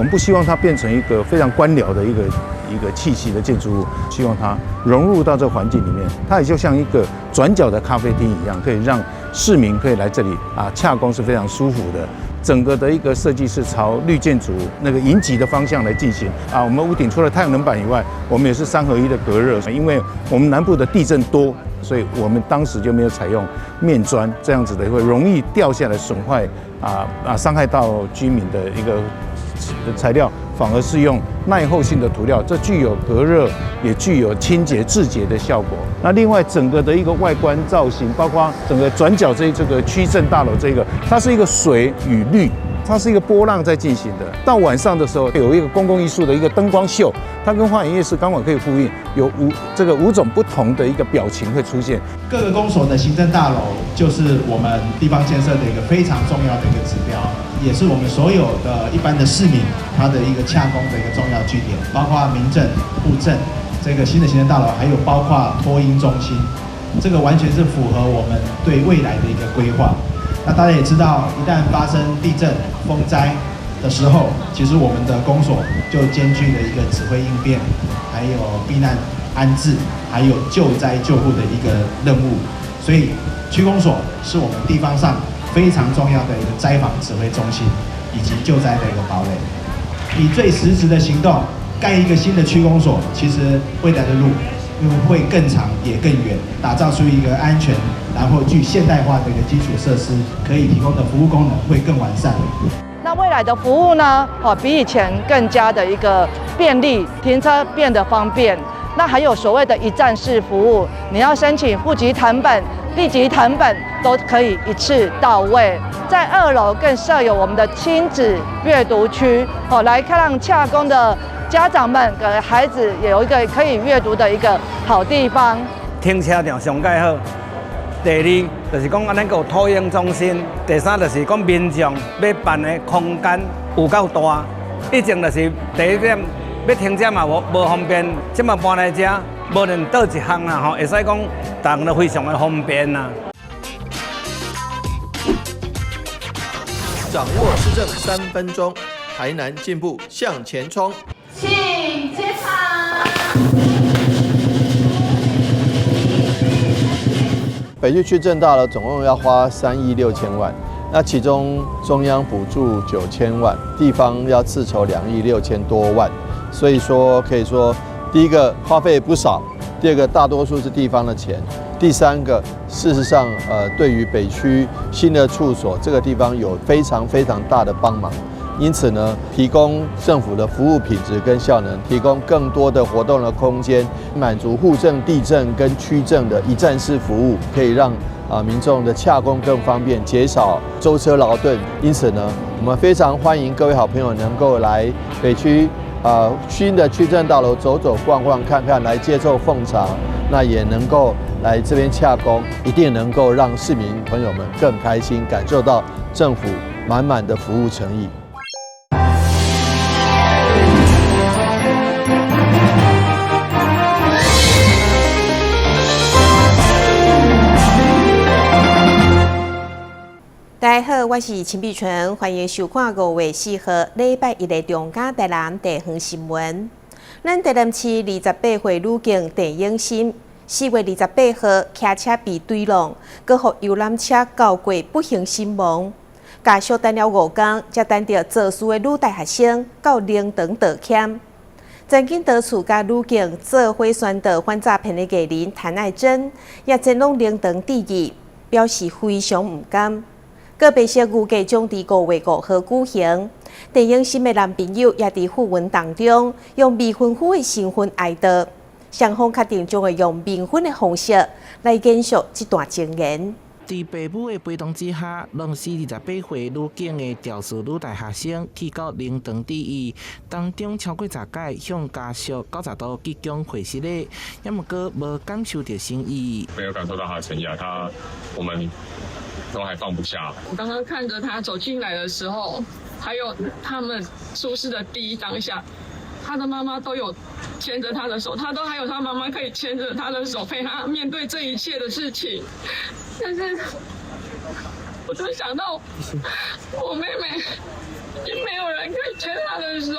们不希望它变成一个非常官僚的一个气息的建筑物，希望它融入到这个环境里面，它也就像一个转角的咖啡厅一样，可以让市民可以来这里洽公是非常舒服的。整个的一个设计是朝绿建筑那个迎击的方向来进行我们屋顶除了太阳能板以外，我们也是3合1的隔热，因为我们南部的地震多，所以我们当时就没有采用面砖这样子的，会容易掉下来损坏伤害到居民的一个材料，反而是用耐候性的涂料，这具有隔热，也具有清洁制洁的效果。那另外整个的一个外观造型，包括整个转角这个区政大楼它是一个水与绿，它是一个波浪在进行的。到晚上的时候，有一个公共艺术的一个灯光秀，它跟花园夜市刚好可以呼应，有5种不同的一个表情会出现。各个公所的行政大楼就是我们地方建设的一个非常重要的一个指标，也是我们所有的一般的市民他的一个洽公的一个重要据点，包括民政、户政这个新的行政大楼，还有包括托婴中心，这个完全是符合我们对未来的一个规划。那大家也知道，一旦发生地震、风灾的时候，其实我们的公所就兼具了一个指挥应变，还有避难安置，还有救灾救护的一个任务。所以区公所是我们地方上非常重要的一个灾防指挥中心，以及救灾的一个堡垒。以最实质的行动盖一个新的区公所，其实未来的路会更长也更远，打造出一个安全然后具现代化的一个基础设施，可以提供的服务功能会更完善。那未来的服务呢？比以前更加的一个便利，停车变得方便。那还有所谓的一站式服务，你要申请户籍誊本、地籍誊本都可以一次到位。在2楼更设有我们的亲子阅读区，来让洽公的家长们跟孩子也有一个可以阅读的一个好地方。停车场上盖好。第2就是讲，咱有托婴中心。第3就是讲，民众要办的空间有够大。以前就是第1点要停车嘛无方便，即嘛搬来这，无论倒一项啦会使讲，大家都非常的方便啦。掌握施政3分钟，台南进步向前冲。请接场。北区区政大楼总共要花3亿6千万，那其中中央补助9千万，地方要自筹2亿6千多万，所以说可以说，第一个花费不少，第二个大多数是地方的钱，第3个事实上对于北区新的处所这个地方有非常大的帮忙。因此呢，提供政府的服务品质跟效能，提供更多的活动的空间，满足户政、地政跟区政的一站式服务，可以让民众的洽公更方便，减少舟车劳顿。因此呢，我们非常欢迎各位好朋友能够来北区新的区政大楼走走逛逛看看，来接受奉茶，那也能够来这边洽公，一定能够让市民朋友们更开心，感受到政府满满的服务诚意。大家好，我是陈碧纯，欢迎收看5月4号礼拜1的中嘉台南地方新闻。咱台南市28岁女警郑永新4月28号骑车被追撞，搁互游览车交过不幸身亡。家属等了5天，才等到肇事的女大学生到灵堂道歉。曾经到厝甲女警做伙宣导反诈骗的艺人谭爱珍，也前往灵堂致意，表示非常唔甘。个别些预计将伫5月5号举行。郑永新的男朋友也伫讣文当中用未婚夫的身份哀悼，双方确定将会用冥婚的方式来延续这段情缘。在父母的陪同之下，认识28岁女警的肇事女大学生去到灵堂致意，当中超过10届向家属90度鞠躬回失礼，也毋过无感受到心意。没有感受到他的诚意啊，我们都还放不下。我刚刚看着他走进来的时候，还有他们出事的第一当下，他的妈妈都有牵着他的手，他都还有他妈妈可以牵着他的手陪他面对这一切的事情。但是，我就想到我妹妹就没有人可以牵他的手。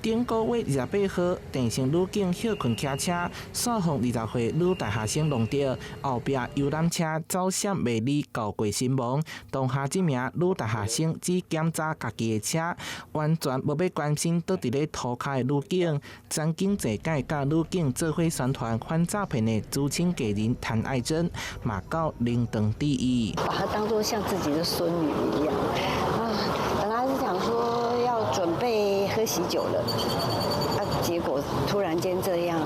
顶个月28号，电信女警休困骑车扫向20岁女大学生弄到，后壁游览车走闪袂理交过身亡。当下这名女大学生只检查家己的车，完全无要关心倒伫咧涂骹的女警。曾经坐界甲女警做伙宣传反诈骗的知青艺人谭爱珍，嘛到灵堂第一，把她当作像自己的孙女一样本来是想说要准备喝喜酒了，结果突然间这样，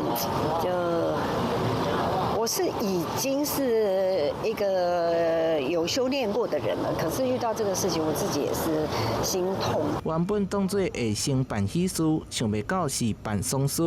我是已经是一个有修炼过的人了，可是遇到这个事情，我自己也是心痛。原本当作会先办喜事，想袂到是办丧事。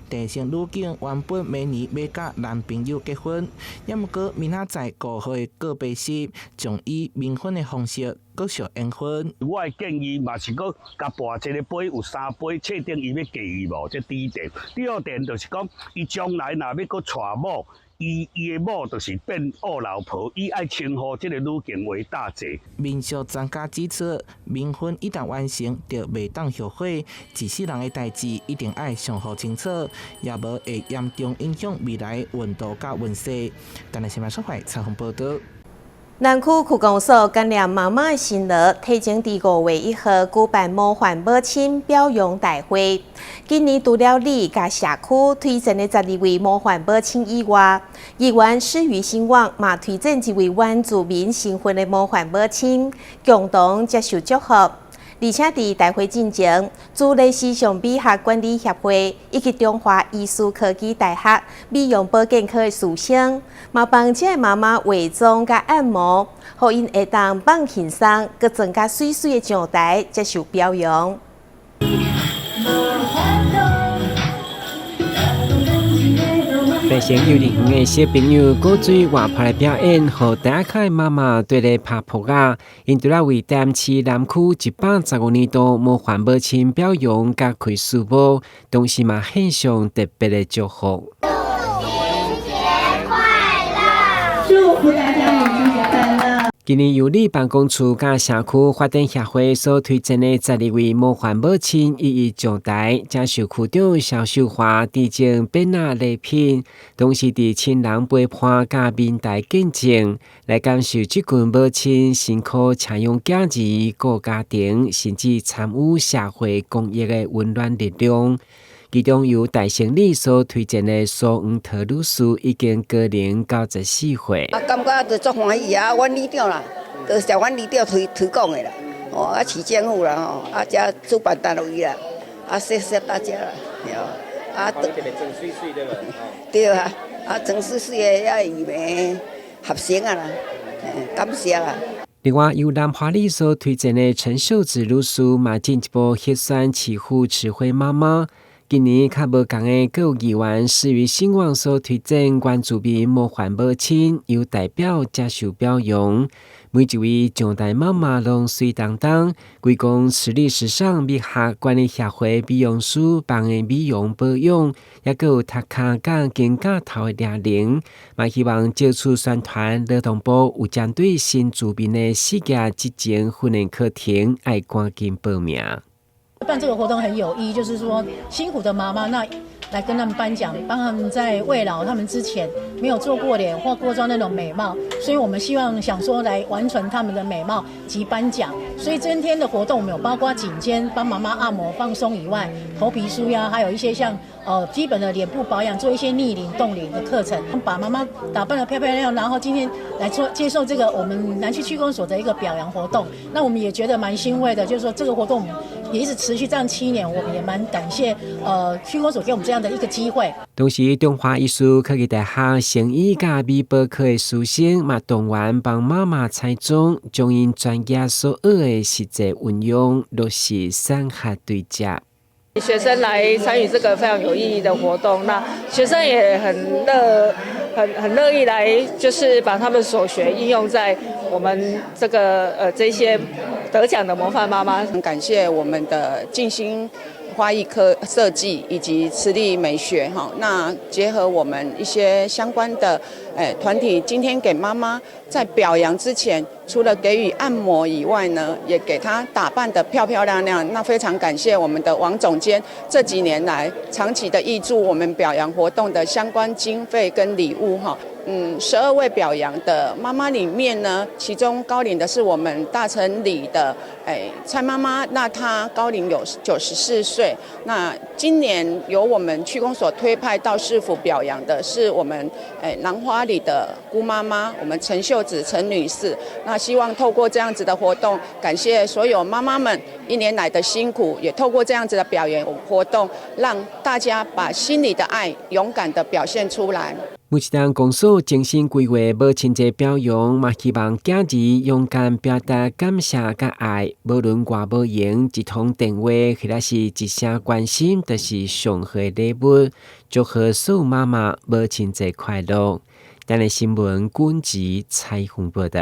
电信女警原本明年要甲男朋友结婚，也毋过明仔载5号的告别式，将以冥婚的方式搁续延婚。我的建议嘛是搁甲跋一个杯，有3杯，确定伊要嫁伊无？这第一点。第二点就是讲，伊将来若要搁娶某。伊的某就是变恶老婆，伊爱称呼这个女警为大姐。民俗专家指出，冥婚一旦完成，就袂当后悔。一世人的代志一定爱想好清楚，也无会严重影响未来运道甲运势。但係新闻收回采访报道。南区区公所感念妈妈的辛劳，提前伫5月1号举办模范母亲表扬大会。今年除了里甲社区推荐的12位模范母亲以外，议员施予兴旺嘛推荐一位原住民新婚的模范母亲，共同接受祝福。而且伫大会进前，驻雷西上美学管理协会以及中华医术科技大学美容保健科的师生，嘛帮这个妈妈化妆甲按摩，互因会当放轻松，佮增加水水的上台接受表扬。百姓幼儿园的小朋友鼓水活泼来表演，和大家的妈妈对咧拍扑啊！因对啦为台南市南区115年度模范母亲表扬甲开书报，同时嘛献上特别的祝福。祝福大家母亲节快乐！今年由里办公处甲社区发展协会所推荐的12位模范母亲一一上台，接受区长肖秀华致敬颁纳礼品，同时伫亲人陪伴甲面台见证，来感受这群母亲辛苦请用家己顾家庭，甚至参与社会公益的温暖力量。其中由大成里所推荐的苏黄桃女士已经高龄94岁。感觉就足欢喜啊！阮里长啦，就是阮里长推广的啦，市政府啦，遮主办单位啦，谢谢大家啦，对啊，装水水的也伊们合成啊啦，感谢啦。另外，由南华里所推荐的陈秀子女士嘛进一步核酸起护慈惠妈妈。今年较无共的，各有议员施予兴旺所推荐原住民模范母亲，由代表接受表扬。每一位上台妈妈拢水当当，归功慈力时尚美学管理协会美容师帮的美容保养，也佮有读骹甲经教头的læ龄，嘛希望借此宣传劳动部有针对新住民的事业职前训练课程，爱赶紧报名。办这个活动很有意义，就是说辛苦的妈妈，那来跟他们颁奖，帮他们在慰劳他们之前没有做过脸或过妆那种美貌，所以我们希望想说来完成他们的美貌及颁奖。所以今天的活动我们有包括颈肩帮妈妈按摩放松以外，头皮舒压，还有一些像基本的脸部保养，做一些逆龄冻龄的课程，把妈妈打扮得漂漂亮亮，然后今天来接受这个我们南区区公所的一个表扬活动。那我们也觉得蛮欣慰的，就是说这个活动也一直持续这样7年，我们也蛮感谢区公所给我们这样的一个机会。同时，中华艺术科技大学成医甲美保科的师生嘛，动员帮妈妈彩妆，将因专业所学的实际运用落实产学对接。学生来参与这个非常有意义的活动，那学生也很乐意来，就是把他们所学应用在我们这个这些得奖的模范妈妈。很感谢我们的静心花艺科设计以及慈力美学哈，那结合我们一些相关的团体，今天给妈妈在表扬之前，除了给予按摩以外呢，也给她打扮得漂漂亮亮。那非常感谢我们的王总监这几年来长期的挹注我们表扬活动的相关经费跟礼物哈。12位表扬的妈妈里面呢，其中高龄的是我们大城里的蔡妈妈，那她高龄有94岁。那今年由我们区公所推派到市府表扬的是我们兰花里的姑妈妈，我们陈秀子陈女士。那希望透过这样子的活动，感谢所有妈妈们1年来的辛苦，也透过这样子的表演活动，让大家把心里的爱勇敢的表现出来。每一档公所精心规划母亲节表扬，嘛希望家儿勇敢表达感谢甲爱，无论外无闲，一通电话或者是一声关心，都是上好的礼物。祝贺所有妈妈母亲节快乐！今日新闻军职采访报道。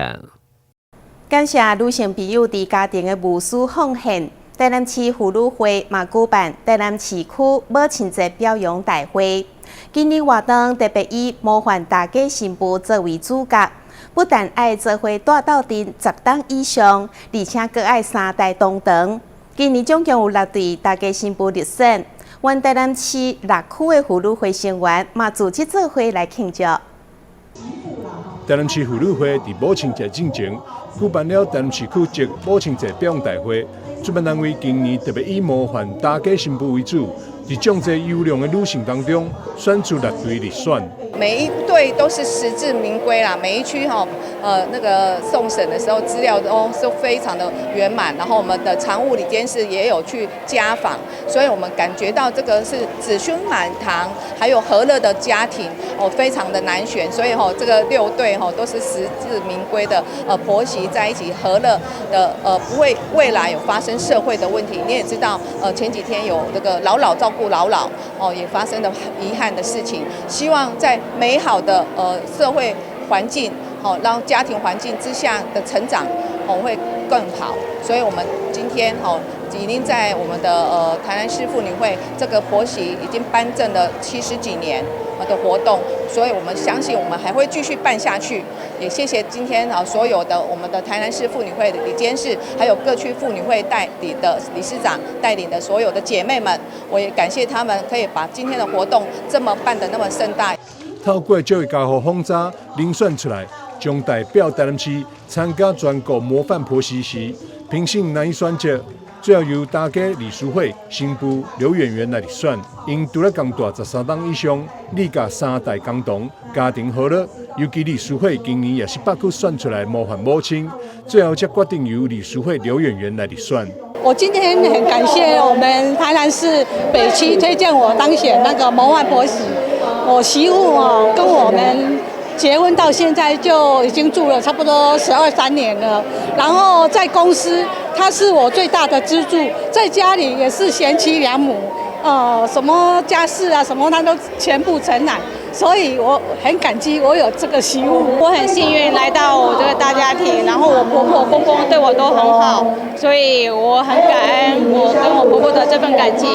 感谢女性朋友伫家庭的无私奉献。台南市妇女会嘛举办台南市区母亲节表扬大会。今年活动特别以模范大家新妇作为主角，不但爱做伙带斗阵10档以上，而且阁爱3代同堂。今年总共有6对大家新妇入选，阮台南市6区的妇女会成员嘛组织做伙来庆祝。台南市妇女会伫母亲节进前举办了台南市区籍母亲节表扬大会。主办单位今年特别以模范大家新妇为主，伫众多优良的女性当中选出6队入选。每一队都是实至名归啦，每一区那个送审的时候资料都是非常的圆满，然后我们的常务理监事也有去家访，所以我们感觉到这个是子孙满堂，还有和乐的家庭非常的难选，所以这个6队都是实至名归的婆媳在一起和乐的不会未来有发生社会的问题。你也知道前几天有这个老老照顾老老也发生了遗憾的事情，希望在美好的社会环境让家庭环境之下的成长会更好。所以我们今天已经在我们的台南市妇女会这个婆媳已经颁证了70几年的活动，所以我们相信我们还会继续办下去。也谢谢今天所有的我们的台南市妇女会的理监事，还有各区妇女会代理的理事长带领的所有的姐妹们，我也感谢他们可以把今天的活动这么办得那么盛大。透过这位家户轰炸遴选出来，将代表台南市参加全国模范婆媳时，评审难以选择，最后由大家理事会新妇刘媛媛来入选。因除了共大13档以上，立甲3代共同，家庭和乐。尤其理事会今年也是8区选出来模范母亲，最后才决定由理事会刘媛媛来入选。我今天很感谢我们台南市北区推荐我当选那个模范婆媳。我媳妇跟我们结婚到现在就已经住了差不多12、13年了，然后在公司她是我最大的支柱，在家里也是贤妻良母，什么家事啊什么她都全部承揽，所以我很感激我有这个媳妇。我很幸运来到我这个大家庭，然后我婆婆公公对我都很好，所以我很感恩我跟我婆婆的这份感激。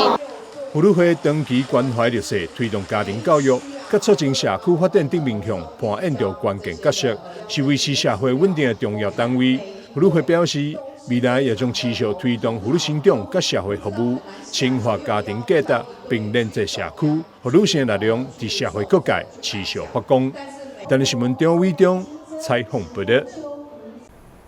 妇女会长期关怀弱势，推动家庭教育，甲促进社区发展等面向，扮演着关键角色，是维持社会稳定的重要单位。妇女会表示，未来也将持续推动妇女成长甲社会服务，深化家庭价值，并连接社区，让女性的力量伫社会各界持续发光。台南新闻张伟忠采访报道。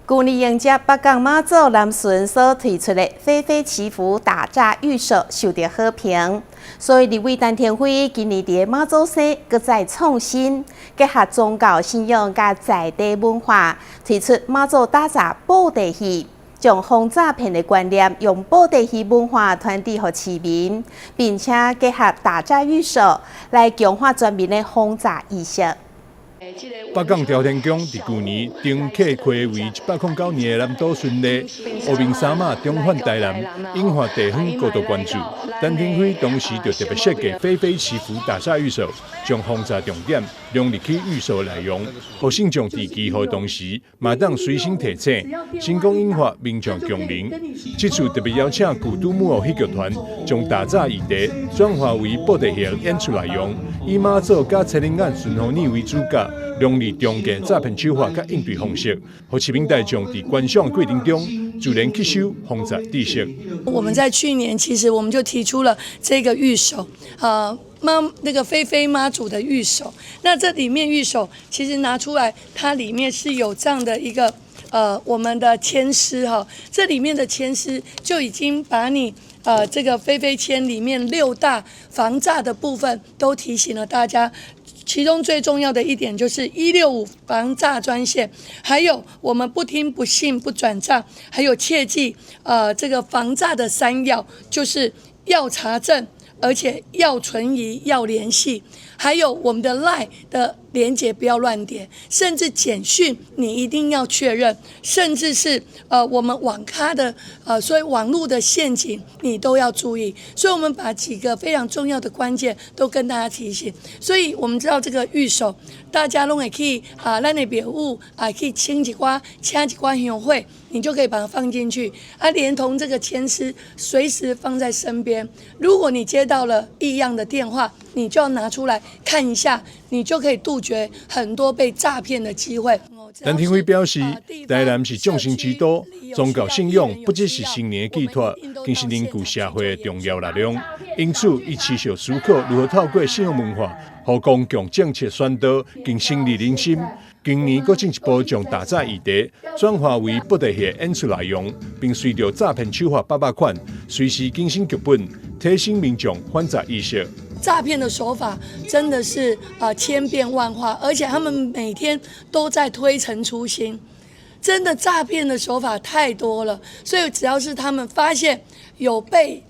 去年迎接北港妈祖南巡所推出的飞飞祈福打炸预售受到好评，所以立委陈天辉今年伫妈祖生搁再创新，结合宗教信仰甲在地文化，推出妈祖打炸布袋戏，将轰炸片的观念用布袋戏文化传递给市民，并且结合打炸预售来强化全民的轰炸意识。北港朝天宫伫去年登客亏为109年的南岛巡礼，乌面三马重返台南，引发地方高度关注。陈天辉当时就特别设计飞飞祈福打炸预售，将轰炸重点用入去预售内容，互信众伫祈福同时，嘛当随身提醒，成功引发民众共鸣。这次特别邀请古都木偶戏剧团，将打炸议题转化为布袋戏演出内容，以妈祖甲青灵眼顺风耳为主角。量力中间诈骗手法甲应对方式，让市民大众伫观赏过程中自然吸收防诈知识。我们在去年其实我们就提出了这个御守，那个菲菲妈祖的御守。那这里面御守其实拿出来，它里面是有这样的一个我们的签诗哈，这里面的签诗就已经把你这个菲菲签里面6大防诈的部分都提醒了大家。其中最重要的一点就是165防诈专线，还有我们不听不信不转账，还有切记这个防诈的3要，就是要查证，而且要存疑要联系，还有我们的 LINE 的连结不要乱点，甚至简讯你一定要确认，甚至是我们网咖的所以网络的陷阱你都要注意。所以我们把几个非常重要的关键都跟大家提醒。所以我们知道这个御守，大家都可以咱的庙宇可以请一寡香会，你就可以把它放进去连同这个签诗随时放在身边。如果你接到了异样的电话，你就要拿出来看一下，你就可以杜绝很多被诈骗的机会。陈廷辉表示，台南是众信之都，宗教信仰不只是新年的寄托，更是凝固社会的重要力量。因此，伊持续思考如何透过信仰文化，予公共政策宣导，更深入人心。今年更进一步将打诈议题转化为不得的演出内容，并随着诈骗手法800款，随时更新剧本，提醒民众反诈意识。诈骗的手法真的是千变万化，而且他们每天都在推陈出新，真的诈骗的手法太多了。所以只要是他们发现有被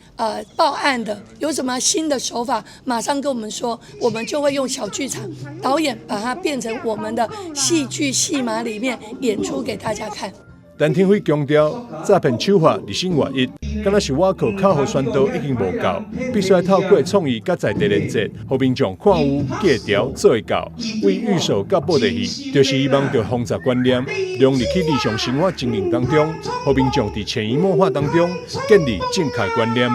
报案的，有什么新的手法，马上跟我们说，我们就会用小剧场导演把它变成我们的戏剧戏码里面演出给大家看。陈廷辉强调，诈骗手法日新月异，敢若是外靠口号宣导已经无够，必须要透过创意甲在地连接，让民众看有记条做会到。为预售甲布袋戏，就是希望着防诈观念融入去日常生活经营当中，让民众伫潜移默化当中建立正确观念。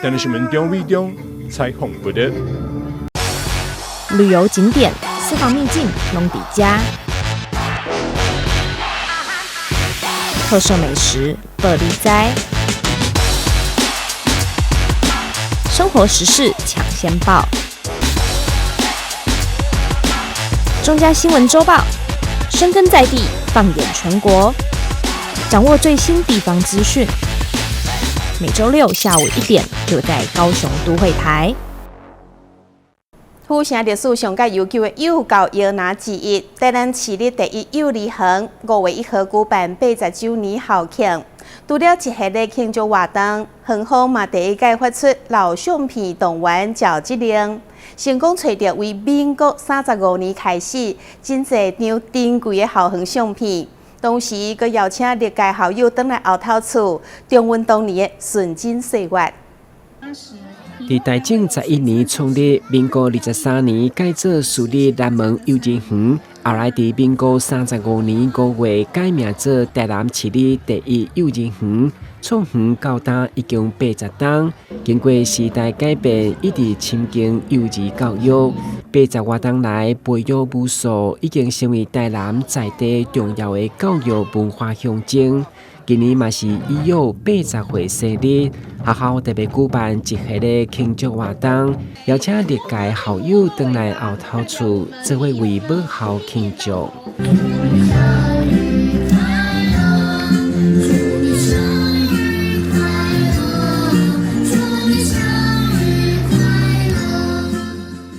台南新闻中伟中采访报道。旅游景点、私房秘境拢底家。特色美食乐力哉，生活时事抢先报，中嘉新闻周报，深耕在地，放眼全国，掌握最新地方资讯。每周6下午1点，就在高雄都会台。府城历史上界悠久的幼教摇篮之一，台南市立第一幼儿园5月1号举办80周年校庆。除了一系列庆祝活动，园方嘛第一届发出老相片动员召集令，成功找到为民国35年开始真侪张珍贵的校园相片。同时，佮邀请历届校友返来后头厝，重温当年的纯真岁月。伫台政11年创立，民国23年改做私立南门幼稚园，后来伫民国35年5月改名做台南市立第一幼稚园。创园到今已经80年，经过时代改变，一直深耕幼儿教育。80多年来，培育无数，已经成为台南在地重要的教育文化象征。今年嘛是已有80岁生日，学校特别举办一系列庆祝活动，邀请历届校友返来后头厝，做伙为母校庆祝。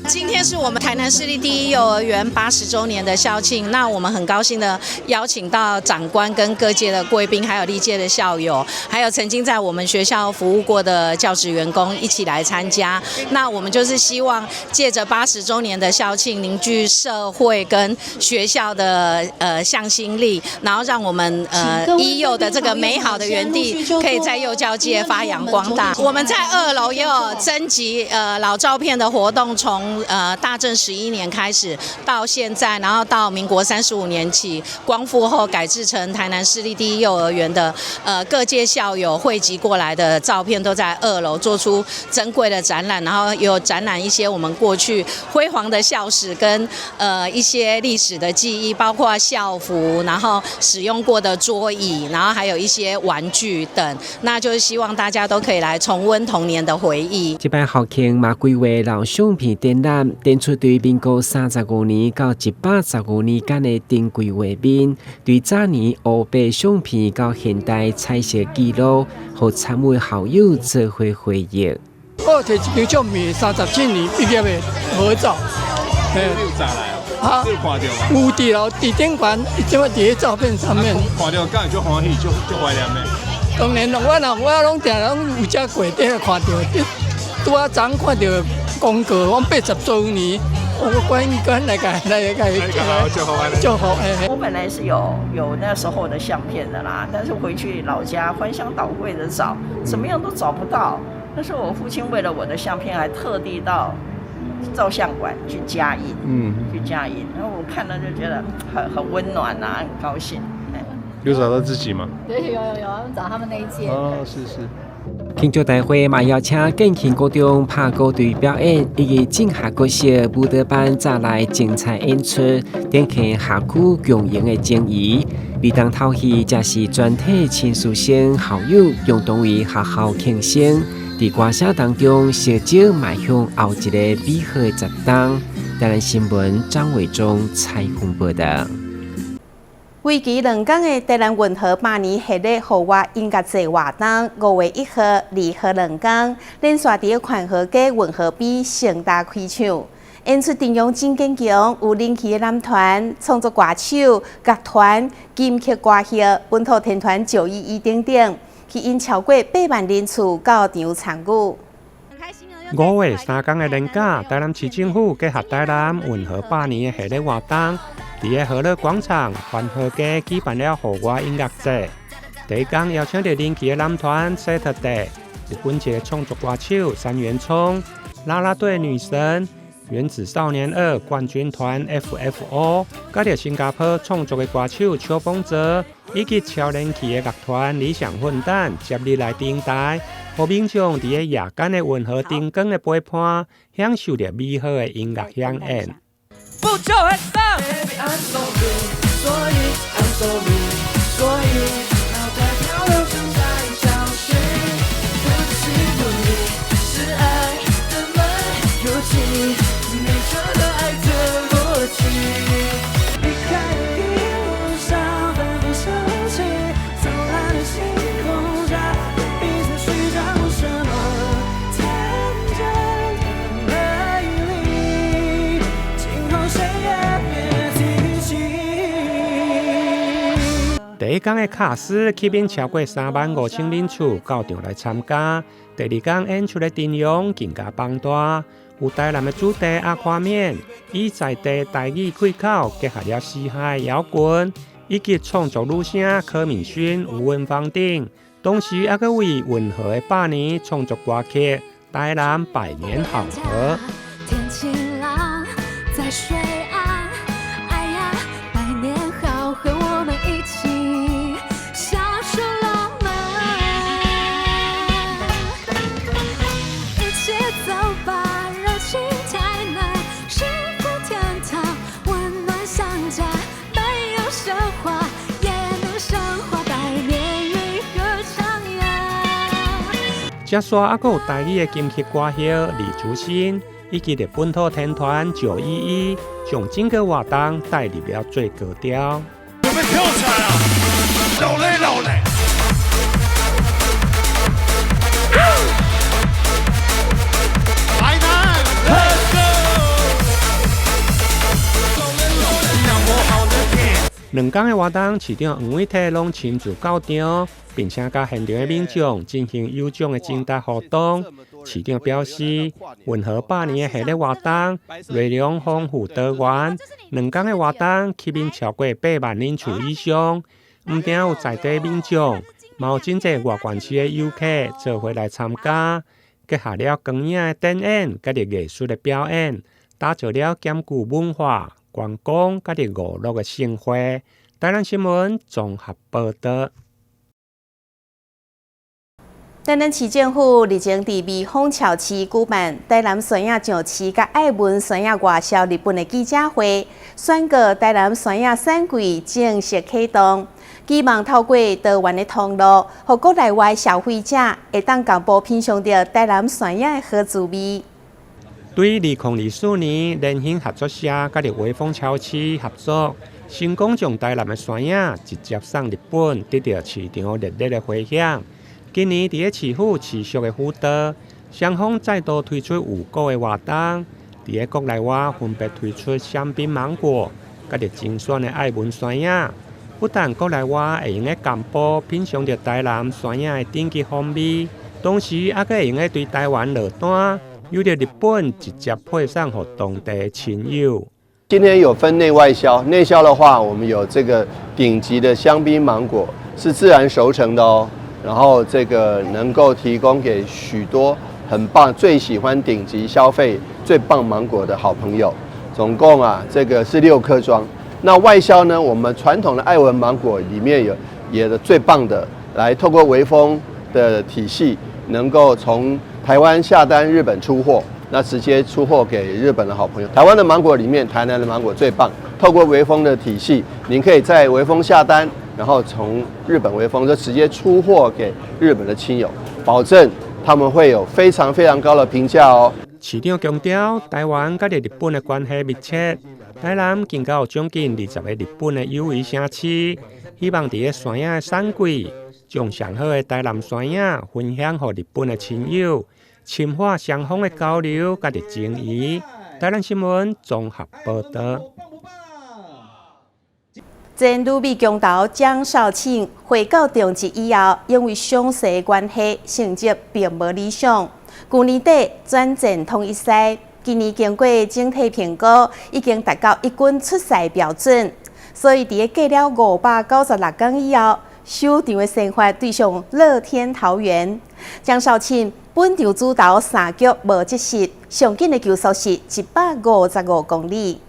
今天是我们台南市立第一幼儿园80周年的校庆，那我们很高兴的邀请到长官跟各界的贵宾，还有历届的校友，还有曾经在我们学校服务过的教职员工一起来参加。那我们就是希望借着80周年的校庆，凝聚社会跟学校的向心力，然后让我们一幼的这个美好的园地可以在幼教界发扬光大。我们在2楼也有征集老照片的活动，从大正11年开始。始到现在，然后到民国35年起光复后改制成台南市立第一幼儿园的各界校友汇集过来的照片，都在2楼做出珍贵的展览，然后有展览一些我们过去辉煌的校史跟一些历史的记忆，包括校服，然后使用过的桌椅，然后还有一些玩具等。那就是希望大家都可以来重温童年的回忆。这摆校庆嘛规划老相片展览，展出对民国35年到115年间的珍贵画面，对早年黑白相片到现代彩色记录，和参与校友做伙回忆。我摕一张照片，37年毕业的合照。你有查来哦？你有看到吗？有伫咯，伫顶悬，伊即摆伫咧照片上面。看到敢会足欢喜，足怀念的。当然咯，我拢定拢有遮过底看到，拄啊昨看到公告，我80周年，我赶来祝福。我本来是有那时候的相片的啦，但是回去老家翻箱倒柜的找，怎么样都找不到。但是我父亲为了我的相片，还特地到照相馆去加印，去加印。然后我看了就觉得很温暖啊，很高兴。有找到自己吗？对，有，我们找他们那一届。哦，是。庆祝大会嘛邀请建庆高中拍鼓队表演，以及正下国小舞蹈班再来精彩演出，展现下区共赢的情谊。每当透戏，则是全体亲属生好友共同为学校庆生。在歌声当中，小少迈向后一个美好的十档。台南新闻张伟忠采访报道。为期2天的台南运河百年系列户外音乐节活动，5月1號、2號2天，連續在環河街運河邊盛大開場。演出陣容真堅強，有人氣的男團、創作歌手、樂團、金曲歌協、本土天團911等等，吸引超過8萬人次到場參與。5月3天的連假，台南市政府結合台南運河百年的系列活動。在和樂廣場、環河街舉辦了戶外音樂節。第一天邀請到人氣的男團 Saturday、有本節創作歌手三元聰、啦啦隊女神、原子少年2冠軍團 FFO， 加到新加坡創作的歌手邱鋒澤，以及超人氣的樂團理想混蛋接力來頂台，和民眾在夜間的運河燈光的陪伴，享受着美好的音樂饗宴。不就很上 Baby I'm sorry 所以 I'm sorry 所以脑袋漂流正在找寻可是有你是爱的门有情没辙的爱的逻辑离开的一路上反复想起灿烂的星空下彼此寻找什么天真的美丽第一天的卡斯吸引超過35000人次到場來參加。第二天演出的陣容更加龐大，有台南的主題阿跨面，以在地台語開口結合了嘻哈搖滾，以及創作女聲柯敏勳、吳文芳等。同時還佫為運河的百年創作歌曲《台南百年好合》。天晴朗在水岸，哎呀，百年好合，我們一起享受浪漫。一起走吧，熱情台南，幸福天堂，溫暖相加，沒有神話，也能升華，百年與歌唱呀。接續還佫有台語的金曲歌手李祖新。以及的本土天團911，將整個活動帶入了最高潮。準備跳起來啊！老雷老雷！台南 ，Let's go！ 2天的活動，市長黃偉哲攏親自到場，並且甲現場的民眾進行有獎的競答活動。市長表示，運河百年的系列活動內容豐富多元，2天的活動吸引超過8萬人次以上，唔僅有在地民眾，嘛有真濟外縣市的遊客做伙來參加，結合了光影的展演，甲啲藝術的表演，打造了兼具文化、观光甲娱乐的盛会。台南新闻综合报道。台南市政府日前伫美丰桥市举办台南山野上市甲爱文山野外销日本的记者会，宣告台南山野产季正式启动，希望透过多元的通路，互国内外消费者会当同步品尝到台南山野的好滋味。对2024年联兴合作社甲微风超市合作，成功将台南的山野直接送日本，得到市场热烈的回响。今年伫市府持续的辅导，双方再度推出有果的活动，伫国内外分别推出香槟芒果，甲精选的爱文山野。不但国内外会用个同步品尝到台南山野的顶级风味，同时还会用个对台湾落单，由着日本直接配送给当地亲友。今天有分内外销，内销的话，我们有这个顶级的香槟芒果，是自然熟成的哦。然后这个能够提供给许多很棒、最喜欢顶级消费、最棒芒果的好朋友。总共这个是6颗装。那外销呢，我们传统的爱文芒果里面有最棒的，来透过微风的体系，能够从台湾下单日本出货，那直接出货给日本的好朋友。台湾的芒果里面，台南的芒果最棒。透过微风的体系，您可以在微风下单。然后从日本微风就直接出货给日本的亲友，保证他们会有非常非常高的评价哦。市长强调，台湾甲日本的关系密切，台南更有将近20个日本的友谊城市，希望伫山野的产季，将上好的台南山野分享给日本的亲友，深化双方的交流甲情谊。台南新闻综合报道。前女美强投江少庆回到中职以后，因为伤势关系，成绩并无理想。去年底转战统一赛，今年经过整体评估，已经达到一军出赛标准。所以，伫隔了596天以后，首场的先发对上乐天桃园，江少庆本场主投3局无失失，上紧的球速是155公里。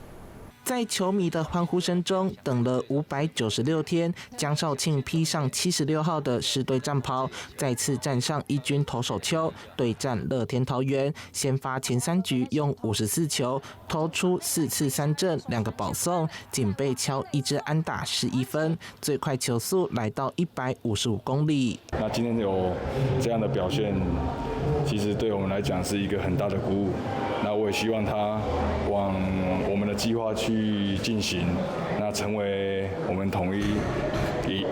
在球迷的欢呼声中，等了596天，江少庆披上76号的狮队战袍，再次站上一军投手丘，对战乐天桃园。先发前3局用54球投出4次3振2个保送，仅被敲1支安打11分，最快球速来到155公里。那今天有这样的表现，其实对我们来讲是一个很大的鼓舞。那我也希望他往我们的计划去进行，那成为我们统一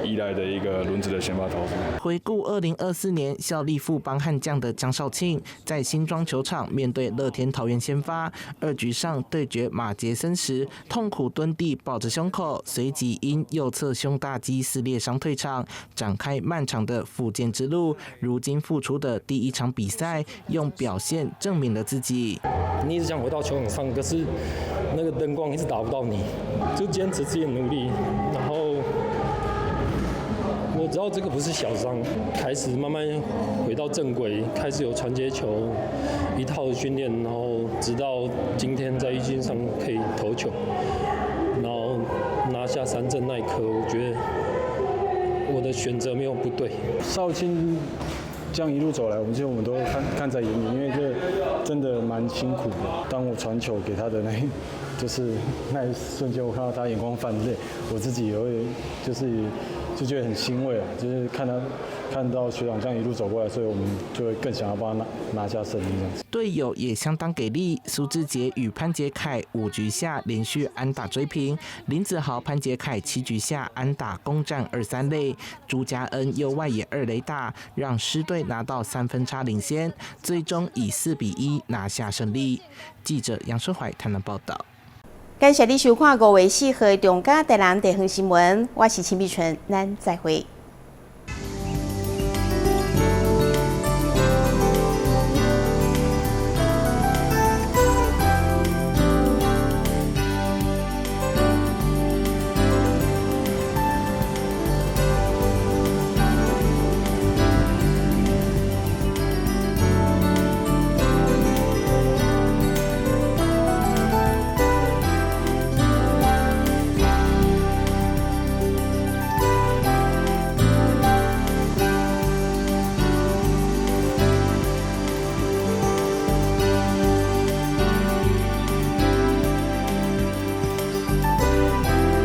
依赖的一个轮值的先发投手。回顾2024年效力富邦悍将的江少庆，在新庄球场面对乐天桃园先发，2局上对决马杰森时，痛苦蹲地抱着胸口，随即因右侧胸大肌撕裂伤退场，展开漫长的复健之路。如今复出的第1场比赛，用表现证明了自己。你一直想回到球场上，可是那个灯光一直打不到你，就坚持自己的努力，然后我知道这个不是小伤，开始慢慢回到正轨，开始有传接球一套的训练，然后直到今天在一军上可以投球，然后拿下3振那一刻，我觉得我的选择没有不对。少庆这样一路走来，我们都看在眼里，因为这真的蛮辛苦的。当我传球给他的就是那一瞬间，我看到他眼光泛泪，我自己也会就觉得很欣慰啊，就是看到学长这样一路走过来，所以我们就会更想要帮他拿下胜利这样子。队友也相当给力，苏志杰与潘杰凯5局下连续安打追平，林子豪、潘杰凯7局下安打攻占2、3垒，朱家恩又外野2垒打，让狮队拿到3分差领先，最终以4-1拿下胜利。记者杨世怀台南报道。感谢你收看5月4号的中嘉台南地方新闻，我是陈碧纯，咱再会。